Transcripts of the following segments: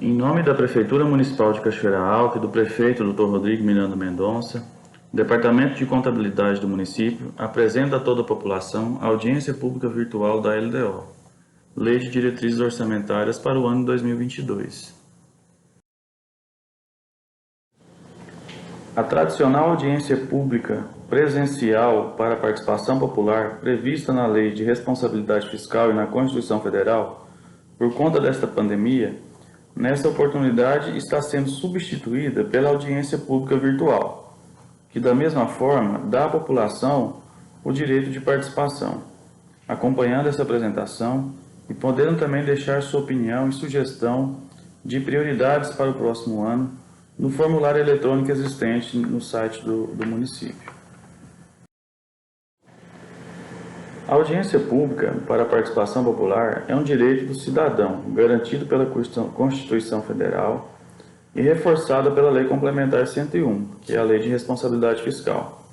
Em nome da Prefeitura Municipal de Cachoeira Alta e do Prefeito Dr. Rodrigo Miranda Mendonça, o Departamento de Contabilidade do município apresenta a toda a população a audiência pública virtual da LDO, Lei de Diretrizes Orçamentárias para o ano 2022. A tradicional audiência pública presencial para a participação popular, prevista na Lei de Responsabilidade Fiscal e na Constituição Federal, por conta desta pandemia, nessa oportunidade está sendo substituída pela audiência pública virtual, que da mesma forma dá à população o direito de participação, acompanhando essa apresentação e podendo também deixar sua opinião e sugestão de prioridades para o próximo ano no formulário eletrônico existente no site do município. A audiência pública para a participação popular é um direito do cidadão, garantido pela Constituição Federal e reforçada pela Lei Complementar 101, que é a Lei de Responsabilidade Fiscal.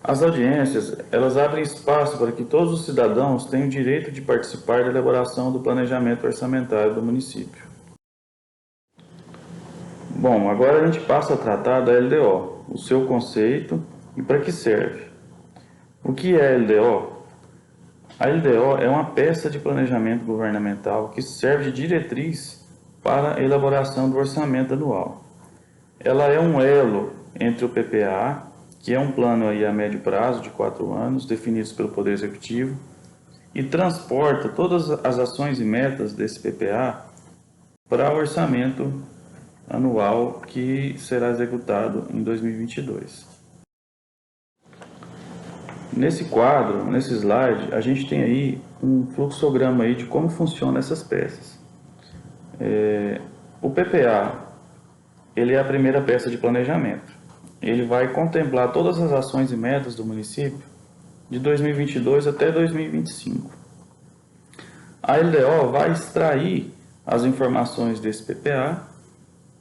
As audiências, elas abrem espaço para que todos os cidadãos tenham o direito de participar da elaboração do planejamento orçamentário do município. Bom, agora a gente passa a tratar da LDO, o seu conceito e para que serve. O que é a LDO? A LDO é uma peça de planejamento governamental que serve de diretriz para a elaboração do orçamento anual. Ela é um elo entre o PPA, que é um plano aí a médio prazo de 4 anos, definidos pelo Poder Executivo, e transporta todas as ações e metas desse PPA para o orçamento anual que será executado em 2022. Nesse quadro, nesse slide, a gente tem aí um fluxograma aí de como funcionam essas peças. O PPA, ele é a primeira peça de planejamento. Ele vai contemplar todas as ações e metas do município de 2022 até 2025. A LDO vai extrair as informações desse PPA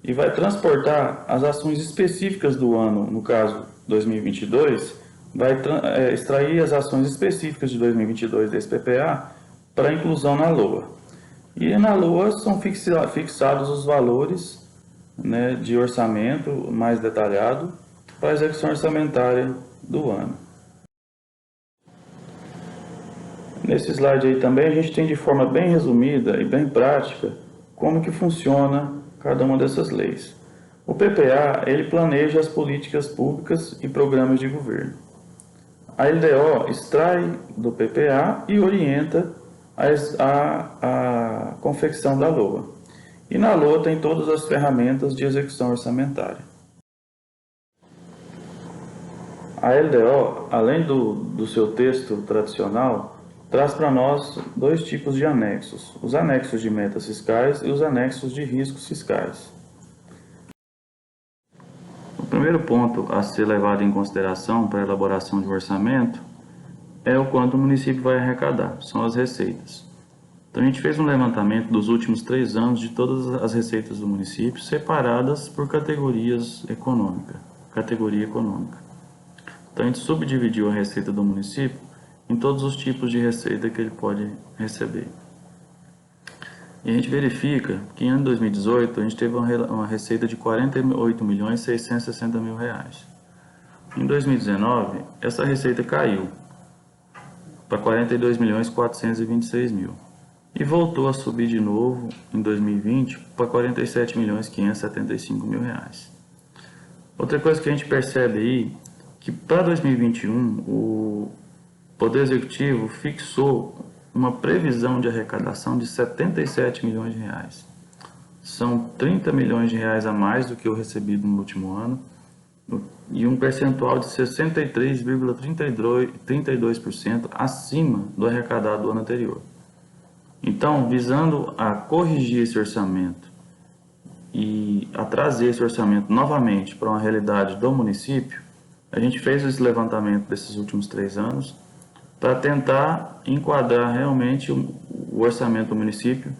e vai transportar as ações específicas do ano, no caso 2022, vai extrair as ações específicas de 2022 desse PPA para inclusão na LOA. E na LOA são fixados os valores, né, de orçamento mais detalhado para a execução orçamentária do ano. Nesse slide aí também a gente tem de forma bem resumida e bem prática como que funciona cada uma dessas leis. O PPA, ele planeja as políticas públicas e programas de governo. A LDO extrai do PPA e orienta a confecção da LOA. E na LOA tem todas as ferramentas de execução orçamentária. A LDO, além do seu texto tradicional, traz para nós 2 tipos de anexos: os anexos de metas fiscais e os anexos de riscos fiscais. O primeiro ponto a ser levado em consideração para a elaboração de um orçamento é o quanto o município vai arrecadar, são as receitas. Então a gente fez um levantamento dos últimos 3 anos de todas as receitas do município, separadas por categoria econômica. Então a gente subdividiu a receita do município em todos os tipos de receita que ele pode receber. E a gente verifica que em ano 2018 a gente teve uma receita de R$ 48.660.000. Em 2019, essa receita caiu para R$ 42.426.000 e voltou a subir de novo em 2020 para R$ 47.575.000. Outra coisa que a gente percebe aí, que para 2021 o Poder Executivo fixou uma previsão de arrecadação de R$ 77 milhões. São R$ 30 milhões a mais do que o recebido no último ano e um percentual de 63,32% acima do arrecadado do ano anterior. Então, visando a corrigir esse orçamento e a trazer esse orçamento novamente para uma realidade do município, a gente fez esse levantamento desses últimos 3 anos para tentar enquadrar realmente o orçamento do município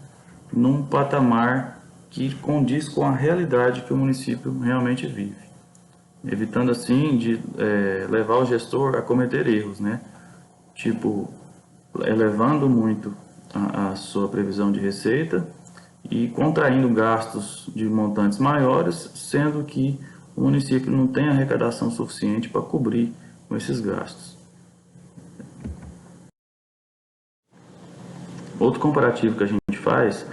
num patamar que condiz com a realidade que o município realmente vive, evitando assim de levar o gestor a cometer erros, né? Tipo, elevando muito a sua previsão de receita e contraindo gastos de montantes maiores, sendo que o município não tem arrecadação suficiente para cobrir com esses gastos. Outro comparativo que a gente faz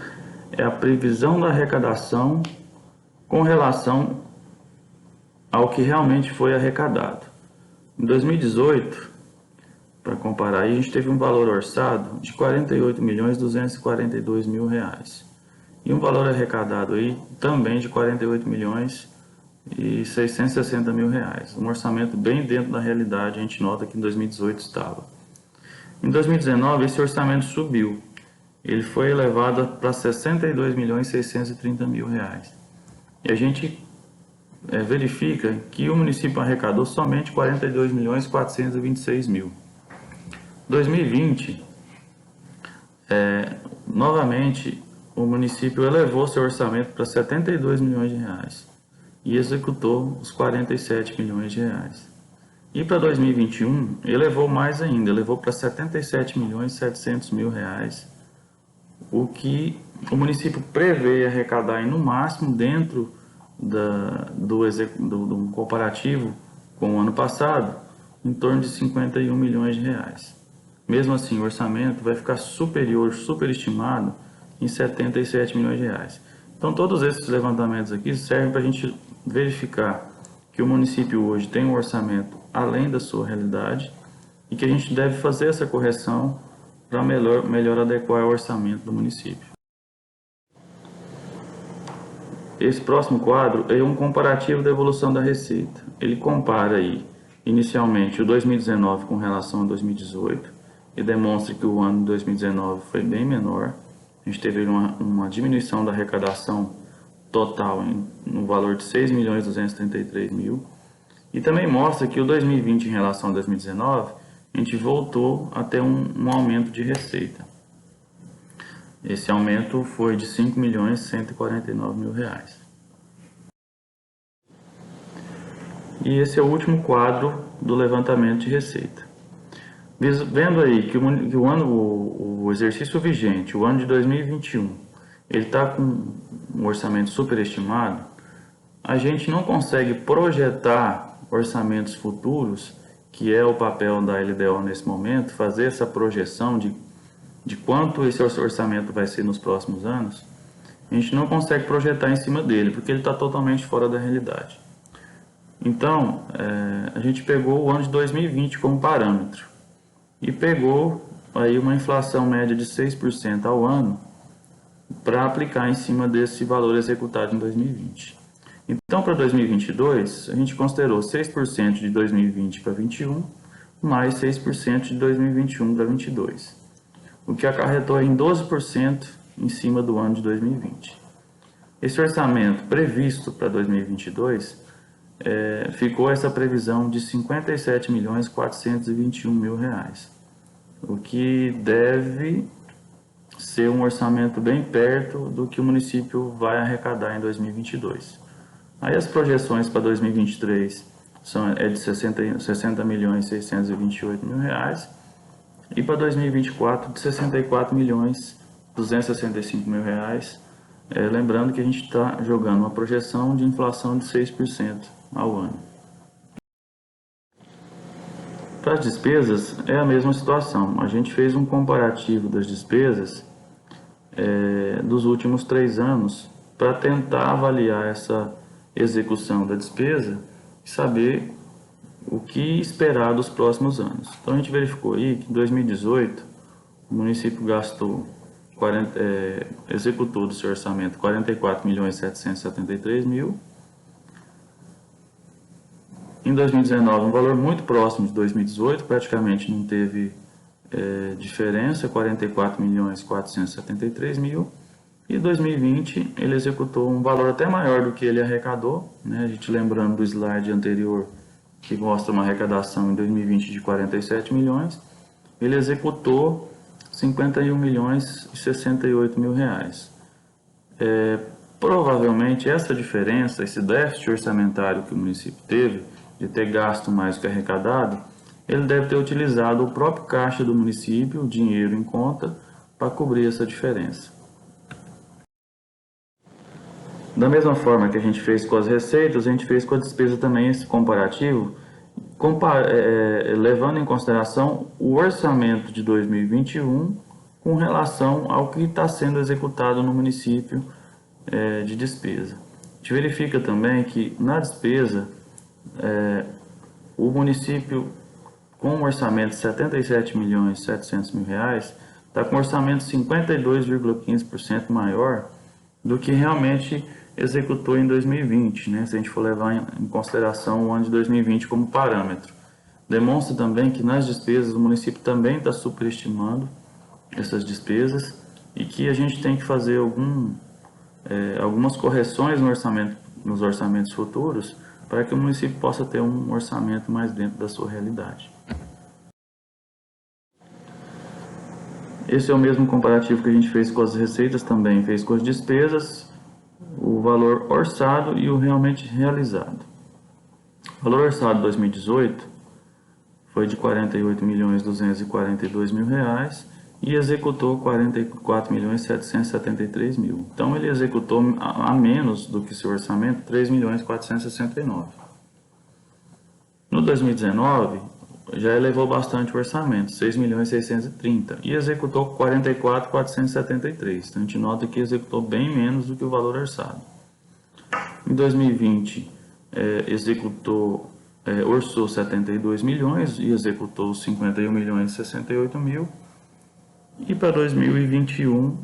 é a previsão da arrecadação com relação ao que realmente foi arrecadado. Em 2018, para comparar, a gente teve um valor orçado de R$ 48.242.000 e um valor arrecadado aí também de R$ 48.660.000. Um orçamento bem dentro da realidade, a gente nota que em 2018 estava. Em 2019, esse orçamento subiu. Ele foi elevado para R$ 62.630.000. E a gente verifica que o município arrecadou somente R$ 42.426.000. 2020, novamente, o município elevou seu orçamento para R$ 72 milhões de reais e executou os R$ 47 milhões de reais. E para 2021, elevou mais ainda, elevou para R$ 77.700.000 reais, o que o município prevê arrecadar no máximo dentro do comparativo com o ano passado, em torno de R$ 51 milhões de reais. Mesmo assim, o orçamento vai ficar superestimado em R$ 77 milhões de reais. Então, todos esses levantamentos aqui servem para a gente verificar que o município hoje tem um orçamento além da sua realidade e que a gente deve fazer essa correção para melhor adequar o orçamento do município. Esse próximo quadro é um comparativo da evolução da receita. Ele compara aí, inicialmente, o 2019 com relação a 2018 e demonstra que o ano de 2019 foi bem menor. A gente teve uma diminuição da arrecadação total no valor de R$ 6.233.000. E também mostra que o 2020 em relação a 2019, a gente voltou a ter um aumento de receita. Esse aumento foi de R$ 5.149.000. E esse é o último quadro do levantamento de receita. Vendo aí que o exercício vigente, o ano de 2021, ele está com um orçamento superestimado, a gente não consegue projetar orçamentos futuros, que é o papel da LDO nesse momento, fazer essa projeção de quanto esse orçamento vai ser nos próximos anos. A gente não consegue projetar em cima dele, porque ele está totalmente fora da realidade. Então, a gente pegou o ano de 2020 como parâmetro e pegou aí uma inflação média de 6% ao ano para aplicar em cima desse valor executado em 2020. Então, para 2022, a gente considerou 6% de 2020 para 2021, mais 6% de 2021 para 2022, o que acarretou em 12% em cima do ano de 2020. Esse orçamento previsto para 2022 ficou essa previsão de R$ 57.421.000, o que deve ser um orçamento bem perto do que o município vai arrecadar em 2022. Aí as projeções para 2023 é de R$ 60.628.000 e para 2024 de R$ 64.265.000. Lembrando que a gente está jogando uma projeção de inflação de 6% ao ano. Para as despesas é a mesma situação. A gente fez um comparativo das despesas dos últimos 3 anos para tentar avaliar essa execução da despesa e saber o que esperar dos próximos anos. Então a gente verificou aí que em 2018 o município executou do seu orçamento R$ 44.773.000. Em 2019, um valor muito próximo de 2018, praticamente não teve diferença, R$ 44.473.000. E em 2020 ele executou um valor até maior do que ele arrecadou, né? A gente lembrando do slide anterior que mostra uma arrecadação em 2020 de 47 milhões, ele executou R$ 51.068.000. Provavelmente essa diferença, esse déficit orçamentário que o município teve, de ter gasto mais do que arrecadado, ele deve ter utilizado o próprio caixa do município, o dinheiro em conta, para cobrir essa diferença. Da mesma forma que a gente fez com as receitas, a gente fez com a despesa também esse comparativo, levando em consideração o orçamento de 2021 com relação ao que está sendo executado no município de despesa. A gente verifica também que na despesa, o município com um orçamento de 77.700.000 reais está com um orçamento 52,15% maior do que realmente executou em 2020, né? Se a gente for levar em consideração o ano de 2020 como parâmetro. Demonstra também que nas despesas o município também está superestimando essas despesas e que a gente tem que fazer algumas correções no orçamento, nos orçamentos futuros para que o município possa ter um orçamento mais dentro da sua realidade. Esse é o mesmo comparativo que a gente fez com as receitas, também fez com as despesas, o valor orçado e o realmente realizado. O valor orçado de 2018 foi de R$ 48.242.000 reais e executou R$ 44.773.000. Então ele executou a menos do que seu orçamento, R$ 3.469. No 2019, já elevou bastante o orçamento, 6.630, e executou 44.473. Então a gente nota que executou bem menos do que o valor orçado. Em 2020, orçou 72 milhões e executou 51.068.000. E para 2021,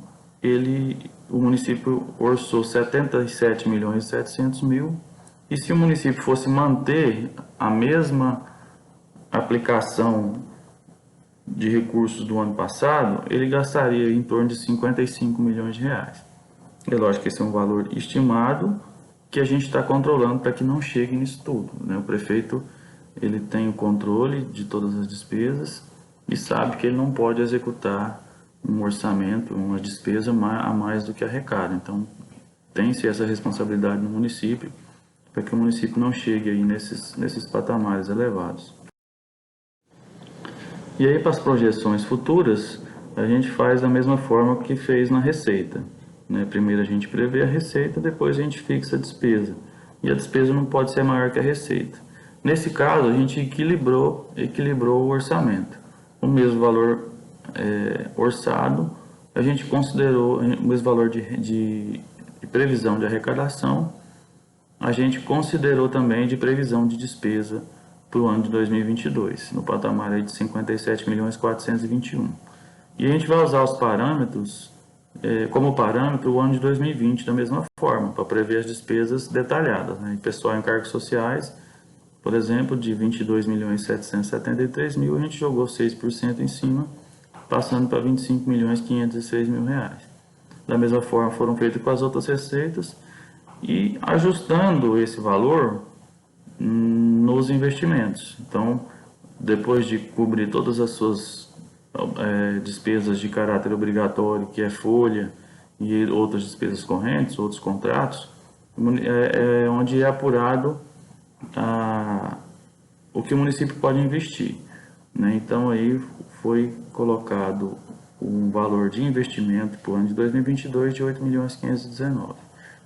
o município orçou 77.700.000. E se o município fosse manter a mesma aplicação de recursos do ano passado, ele gastaria em torno de 55 milhões de reais. É lógico que esse é um valor estimado que a gente está controlando para que não chegue nisso tudo, né? O prefeito ele tem o controle de todas as despesas e sabe que ele não pode executar um orçamento, uma despesa a mais do que arrecada. Então, tem-se essa responsabilidade no município para que o município não chegue aí nesses patamares elevados. E aí, para as projeções futuras, a gente faz da mesma forma que fez na receita, né? Primeiro a gente prevê a receita, depois a gente fixa a despesa. E a despesa não pode ser maior que a receita. Nesse caso, a gente equilibrou o orçamento. O mesmo valor orçado, a gente considerou o mesmo valor de previsão de arrecadação, a gente considerou também de previsão de despesa para o ano de 2022, no patamar aí de 57.421. E a gente vai usar os parâmetros, como parâmetro, o ano de 2020 da mesma forma, para prever as despesas detalhadas, né? Pessoal em cargos sociais, por exemplo, de 22.773.000, a gente jogou 6% em cima, passando para 25.506.000 reais. Da mesma forma foram feitas com as outras receitas e ajustando esse valor nos investimentos. Então, depois de cobrir todas as suas despesas de caráter obrigatório, que é folha e outras despesas correntes, outros contratos, onde é apurado o que o município pode investir, né? Então aí foi colocado um valor de investimento para o ano de 2022 de 8.519.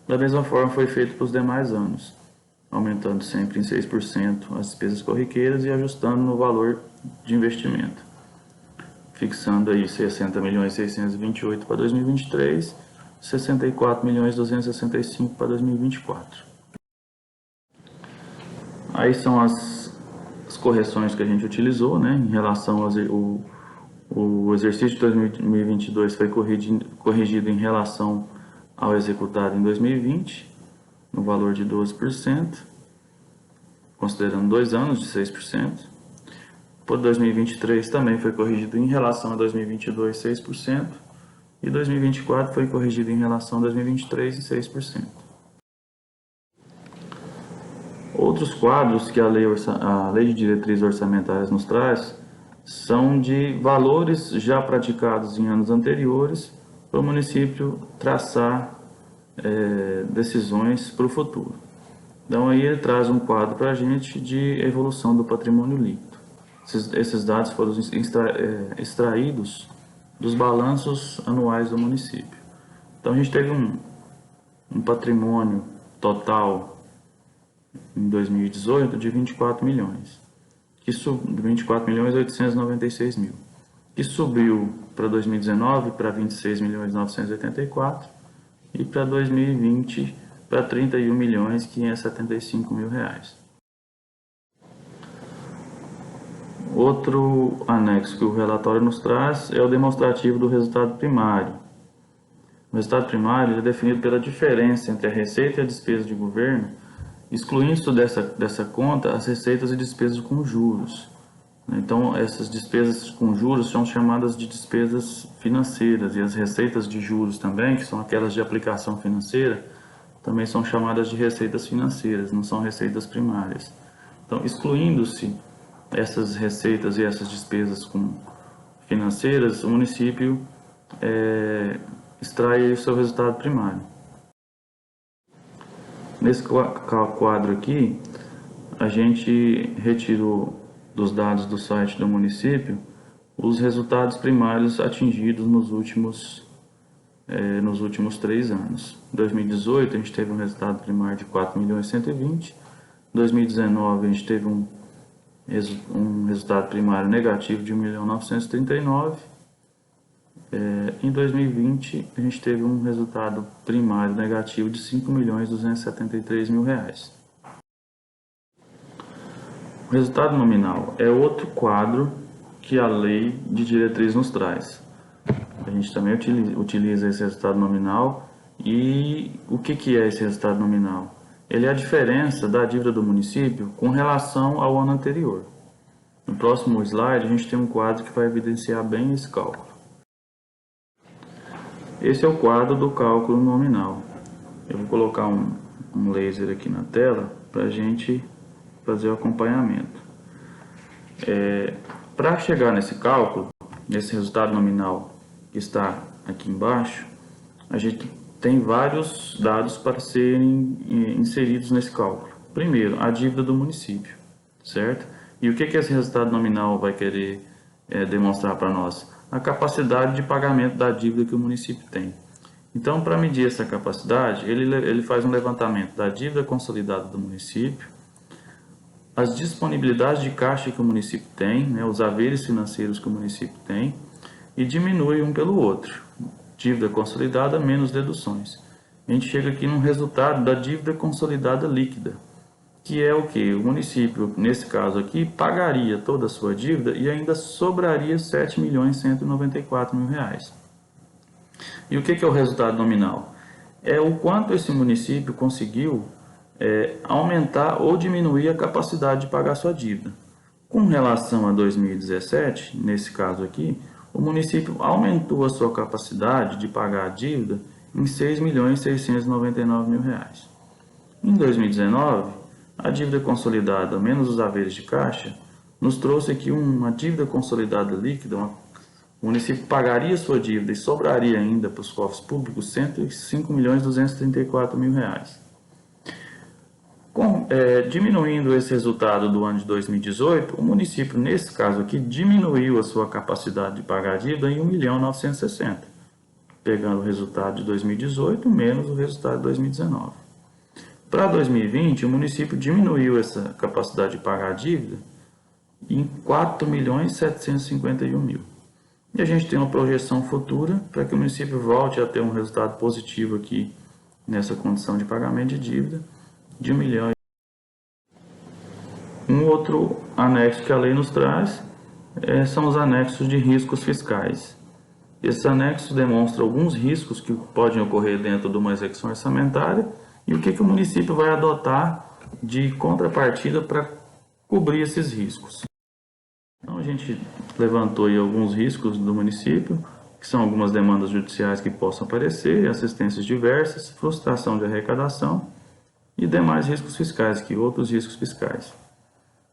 Da mesma forma foi feito para os demais anos, aumentando sempre em 6% as despesas corriqueiras e ajustando no valor de investimento, fixando aí 60.628 para 2023, 64.265 para 2024. Aí são as correções que a gente utilizou, né, em relação o exercício de 2022 foi corrigido em relação ao executado em 2020, no valor de 12%, considerando 2 anos de 6%. Por 2023 também foi corrigido em relação a 2022, 6%, e 2024 foi corrigido em relação a 2023 e 6%. Outros quadros que a lei de diretrizes orçamentárias nos traz são de valores já praticados em anos anteriores para o município traçar decisões para o futuro. Então aí ele traz um quadro para a gente de evolução do patrimônio líquido. Esses dados foram extraídos dos balanços anuais do município. Então a gente teve um patrimônio total em 2018 de 24 milhões, que 24 milhões 896 mil, que subiu para 2019 para 26 milhões 984 e para 2020 para 31 milhões 575 mil reais. Outro anexo que o relatório nos traz é o demonstrativo do resultado primário. O resultado primário é definido pela diferença entre a receita e a despesa de governo, excluindo dessa conta as receitas e despesas com juros. Então, essas despesas com juros são chamadas de despesas financeiras, e as receitas de juros também, que são aquelas de aplicação financeira, também são chamadas de receitas financeiras, não são receitas primárias. Então, excluindo-se essas receitas e essas despesas financeiras, o município extrai o seu resultado primário. Nesse quadro aqui, a gente retirou dos dados do site do município os resultados primários atingidos nos últimos 3 anos. Em 2018, a gente teve um resultado primário de 4.120.000. Em 2019, a gente teve um resultado primário negativo de 1.939.000. Em 2020, a gente teve um resultado primário negativo de 5.273.000 reais. O resultado nominal é outro quadro que a lei de diretriz nos traz. A gente também utiliza esse resultado nominal. E o que é esse resultado nominal? Ele é a diferença da dívida do município com relação ao ano anterior. No próximo slide, a gente tem um quadro que vai evidenciar bem esse cálculo. Esse é o quadro do cálculo nominal. Eu vou colocar um laser aqui na tela para a gente fazer o acompanhamento. Para chegar nesse cálculo, nesse resultado nominal que está aqui embaixo, a gente tem vários dados para serem inseridos nesse cálculo. Primeiro, a dívida do município, certo? E o que esse resultado nominal vai querer demonstrar para nós? A capacidade de pagamento da dívida que o município tem. Então, para medir essa capacidade, ele faz um levantamento da dívida consolidada do município, as disponibilidades de caixa que o município tem, né, os haveres financeiros que o município tem, e diminui um pelo outro. Dívida consolidada menos deduções. A gente chega aqui num resultado da dívida consolidada líquida, que é o que? O município, nesse caso aqui, pagaria toda a sua dívida e ainda sobraria R$ 7.194.000 reais. E o que é o resultado nominal? É o quanto esse município conseguiu aumentar ou diminuir a capacidade de pagar sua dívida. Com relação a 2017, nesse caso aqui, o município aumentou a sua capacidade de pagar a dívida em R$ 6.699.000 reais. Em 2019, a dívida consolidada menos os haveres de caixa nos trouxe aqui uma dívida consolidada líquida. O município pagaria sua dívida e sobraria ainda para os cofres públicos R$ 105.234.000 reais. Diminuindo esse resultado do ano de 2018, o município, nesse caso aqui, diminuiu a sua capacidade de pagar a dívida em 1.960.000, pegando o resultado de 2018 menos o resultado de 2019. Para 2020, o município diminuiu essa capacidade de pagar a dívida em 4.751.000. E a gente tem uma projeção futura para que o município volte a ter um resultado positivo aqui nessa condição de pagamento de dívida de 1 milhão. Um outro anexo que a lei nos traz são os anexos de riscos fiscais. Esses anexos demonstram alguns riscos que podem ocorrer dentro de uma execução orçamentária e o que o município vai adotar de contrapartida para cobrir esses riscos. Então a gente levantou aí alguns riscos do município, que são algumas demandas judiciais que possam aparecer, assistências diversas, frustração de arrecadação e demais riscos fiscais, que outros riscos fiscais.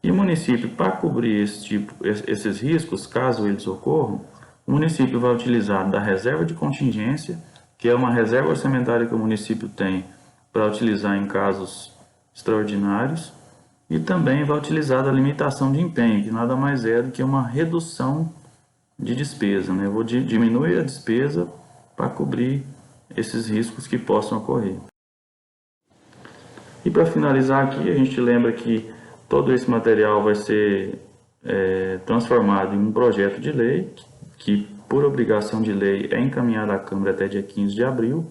E o município, para cobrir esses riscos, caso eles ocorram, o município vai utilizar da reserva de contingência, que é uma reserva orçamentária que o município tem para utilizar em casos extraordinários, e também vai utilizar da limitação de empenho, que nada mais é do que uma redução de despesa, né? Eu vou diminuir a despesa para cobrir esses riscos que possam ocorrer. E para finalizar aqui, a gente lembra que todo esse material vai ser transformado em um projeto de lei, que por obrigação de lei é encaminhado à Câmara até dia 15 de abril.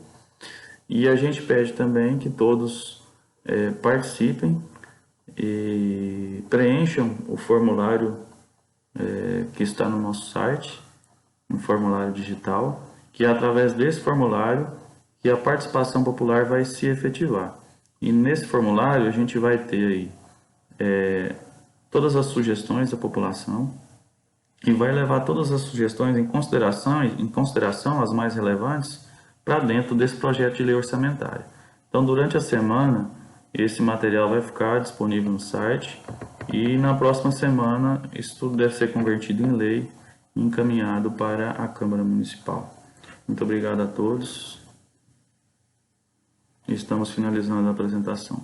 E a gente pede também que todos participem e preencham o formulário que está no nosso site, um formulário digital, que é através desse formulário que a participação popular vai se efetivar. E nesse formulário a gente vai ter aí todas as sugestões da população e vai levar todas as sugestões em consideração as mais relevantes para dentro desse projeto de lei orçamentária. Então, durante a semana, esse material vai ficar disponível no site e na próxima semana isso tudo deve ser convertido em lei e encaminhado para a Câmara Municipal. Muito obrigado a todos. Estamos finalizando a apresentação.